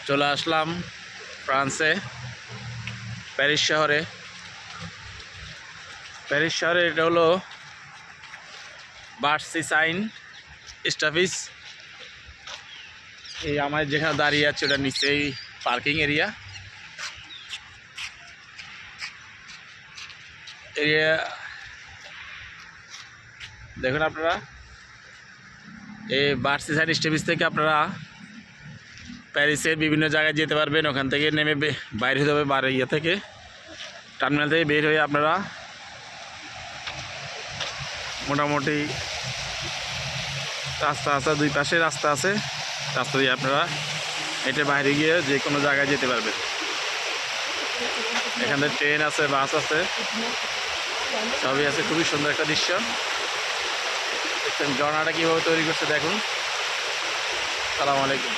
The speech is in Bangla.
চলে আসলাম ফ্রান্সে, প্যারিস শহরে। প্যারিস শহরে এটা হলো বার্সি সাইন স্টাফিস। এই আমার যেখানে দাঁড়িয়ে আছে ওটা নিচেই পার্কিং এরিয়া। এরিয়া দেখুন আপনারা, এই বার্সি সাইন স্টাফিস থেকে আপনারা প্যারিসের বিভিন্ন জায়গায় যেতে পারবেন। ওখান থেকে নেমে বাইরে হতে হবে, ইয়ে থেকে টার্মিনাল থেকে বের হয়ে আপনারা মোটামুটি রাস্তা আছে, দুই পাশে রাস্তা আছে, রাস্তা দিয়ে আপনারা হেঁটে বাইরে গিয়ে যে কোনো জায়গায় যেতে পারবেন। এখানে ট্রেন আছে, বাস আছে, সবই আছে। খুবই সুন্দর একটা দৃশ্য দেখছেন। ঝর্ণাটা কীভাবে তৈরি করছে দেখুন। আসসালামু আলাইকুম।